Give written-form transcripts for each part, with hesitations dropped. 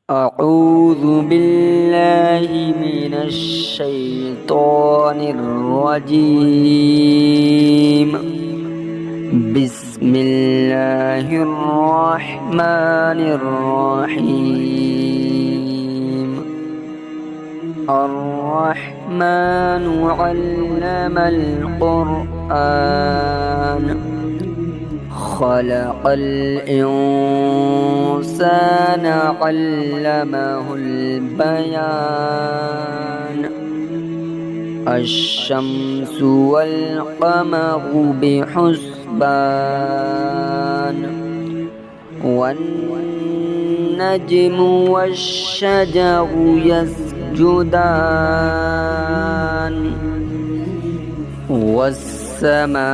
أعوذ بالله من الشيطان الرجيم. بسم الله الرحمن الرحيم. الرحمن علم القرآن خلق الإنسان علمه البيان. الشمس والقمر بحسبان والنجم والشجر يسجدان والسماء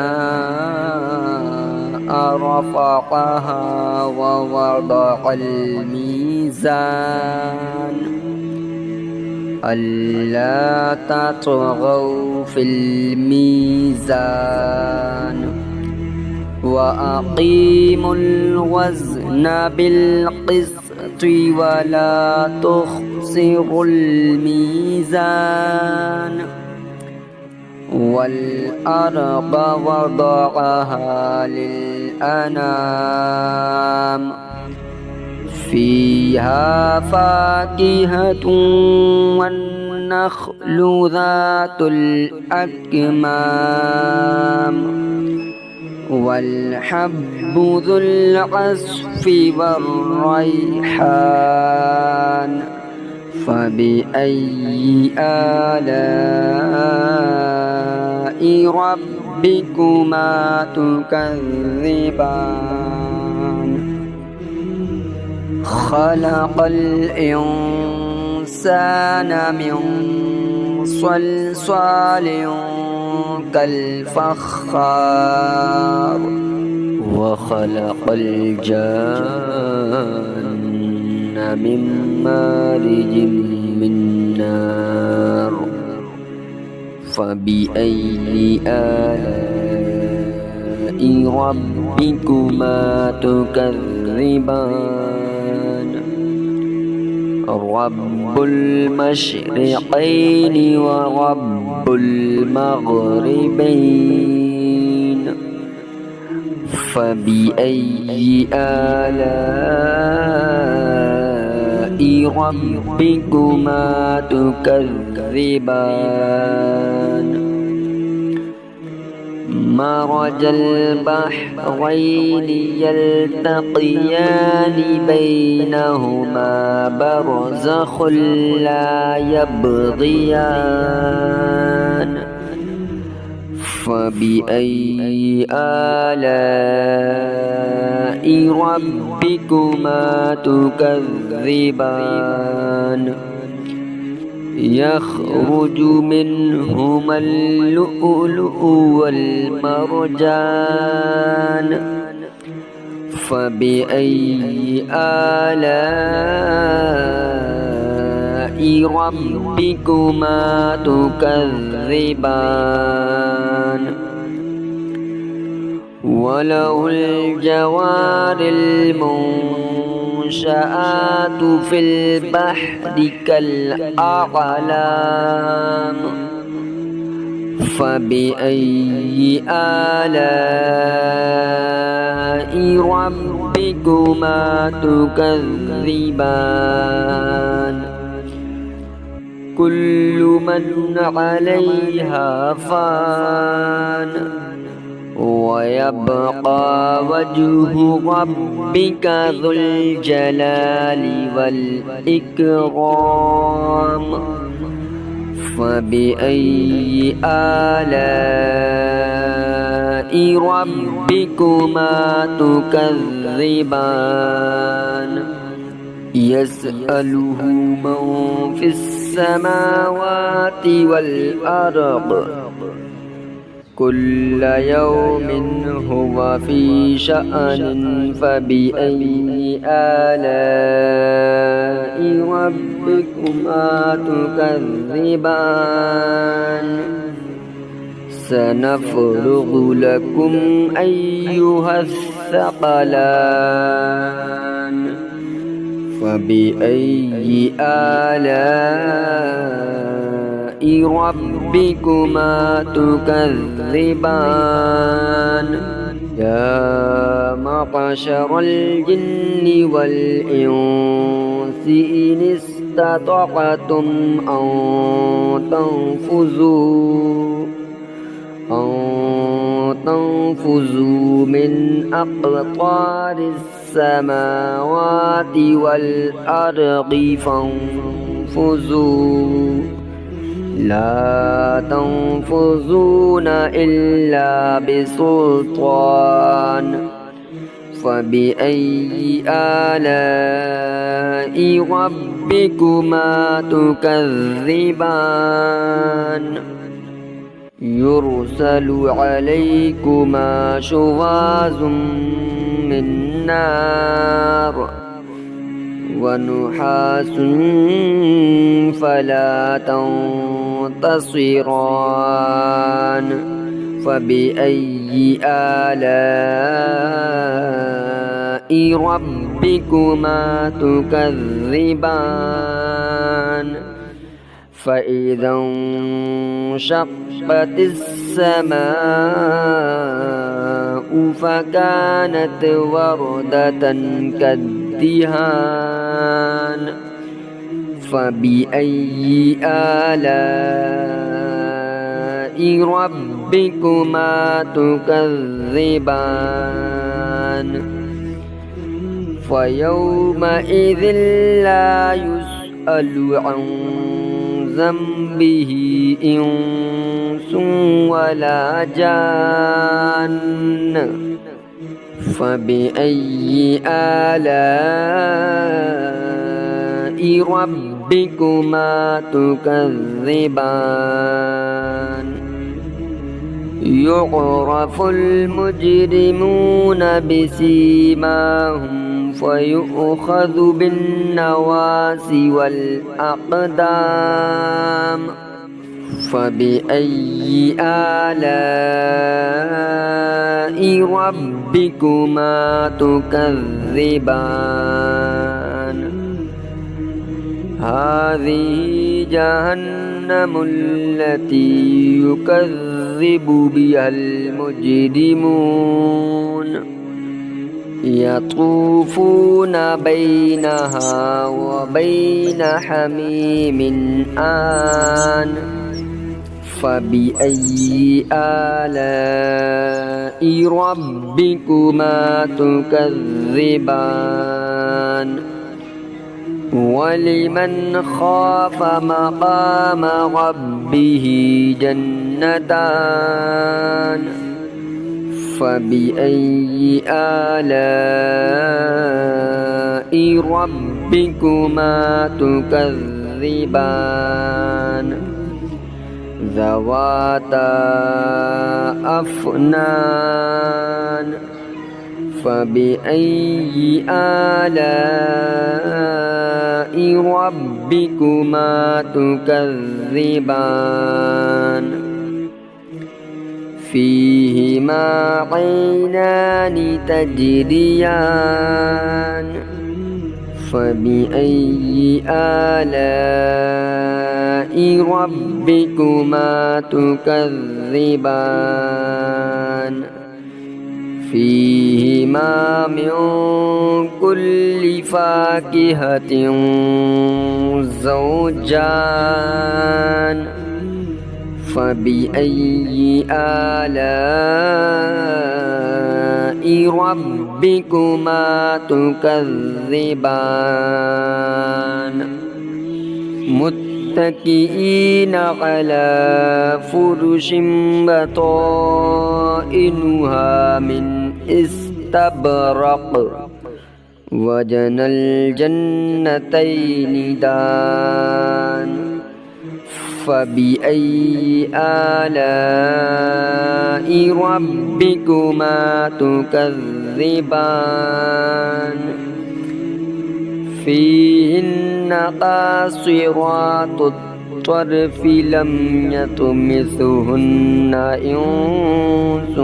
رفعها ووضع الميزان ألا تطغوا في الميزان وأقيموا الوزن بالقسط ولا تخسروا الميزان. والأرض وضعها للأنام فيها فاكهة والنخل ذات الأكمام والحب ذو العصف والريحان. فبأي آلاء ربكما تكذبان؟ خلق الإنسان من صلصال كالفخار وخلق الجان من مارج من نار. فبأي آلاء ربكما تكذبان؟ رب المشرقين ورب المغربين. فبأي آلاء ربكما تكذبان؟ مرج البحرين يلتقيان بينهما برزخ لا يبغيان. فبأي آلاء ربكما تكذبان؟ يخرج منهما اللؤلؤ والمرجان. فبأي آلاء ربكما تكذبان؟ وله الجوار المنشآت في البحر كالأعلام. فبأي آلاء ربكما تكذبان؟ كل من عليها فان ويبقى وجه ربك ذو الجلال والإكرام. فبأي آلاء ربكما تكذبان؟ يسأله من في السماوات والأرض كل يوم هو في شأن. فبأي آلاء ربكما تكذبان؟ سنفرغ لكم أيها الثقلان فبأي آلاء ربكما تكذبان يا معشر الجن والإنس إن استطعتم أن تنفذوا من أقطار السماوات والأرض فانفذوا لا تنفذون إلا بسلطان فبأي آلاء ربكما تكذبان يرسل عليكما شواظ من نار ونحاس فلا تنتصران فبأي آلاء ربكما تكذبان فإذا انشقت السماء فكانت وردة كالدهان فبأي آلاء ربكما تكذبان فيومئذ لا يسأل عن ذنبه إنس ولا جان فبأي آلاء ربكما تكذبان يعرف المجرمون بسيماهم فيؤخذ بالنواصي والأقدام فبأي آلاء ربكما تكذبان هذه جهنم التي يكذب بها المجرمون يطوفون بينها وبين حميم آن فبأي آلاء ربكما تكذبان ولمن خاف مقام ربه جنتان فبأي آلاء ربكما تكذبان ذواتا أفنان فبأي آلاء ربكما تكذبان فيهما عينان تجريان فبأي آلاء ربكما تكذبان فيهما من كل فاكهة زوجان فبأي آلاء ربكما تكذبان متكئين على فرش بطائنها من استبرق وجنى الجنتين دان فبأي آلاء ربكما تكذبان فيهن قاصرات الطرف لم يطمثهن إنس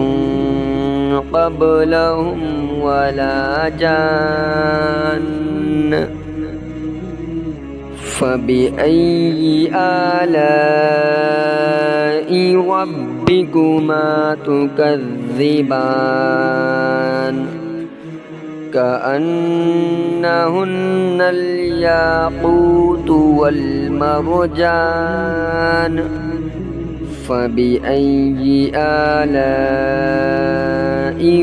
قبلهم ولا جان فبأي آلاء ربكما تكذبان كأنهن الياقوت والمرجان فبأي آلاء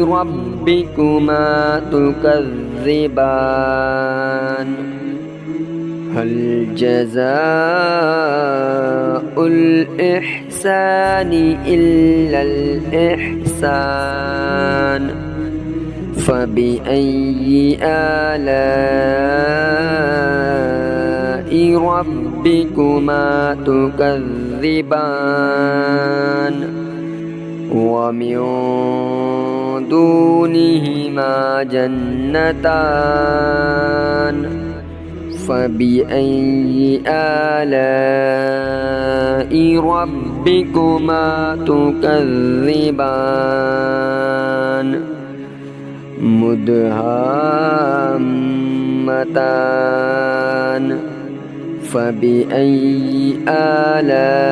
ربكما تكذبان هل جزاء الإحسان إلا الإحسان فبأي آلاء ربكما تكذبان ومن دونهما جنتان فبأي آلاء ربكما تكذبان مدهامتان فبأي آلاء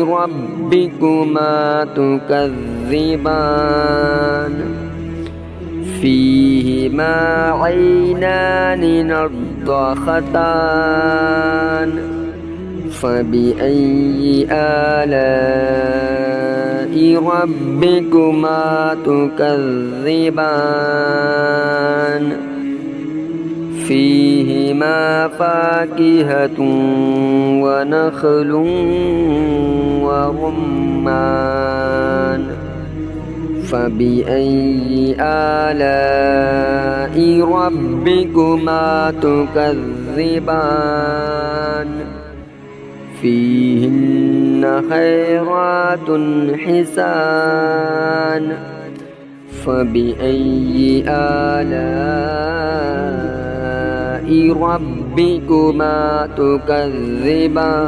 ربكما تكذبان فيهما عينان نضاختان فبأي آلاء ربكما تكذبان فيهما فاكهة ونخل ورمان فبأي آلاء ربكما تكذبان فيهن خيرات حسان فبأي آلاء ربكما تكذبان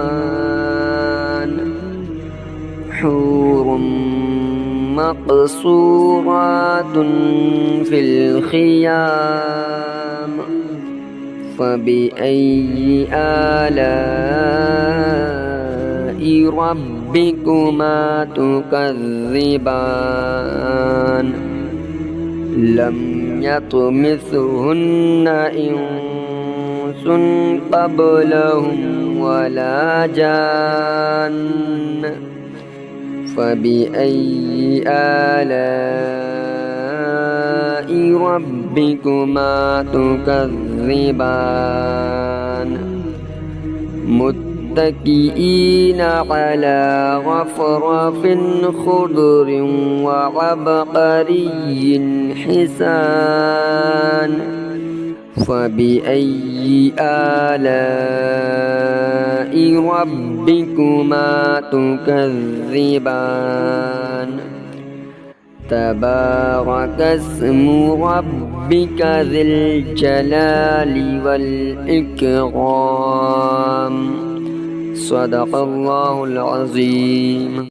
حور مقصورات في الخيام فبأي آلاء ربكما تكذبان لم يطمثهن إنس قبلهم ولا جان فبأي آلاء ربكما تكذبان متكئين على رفرف خضر وعبقري حسان فبأي آلاء ربكما تكذبان تبارك اسم ربك ذي الجلال والإكرام صدق الله العظيم.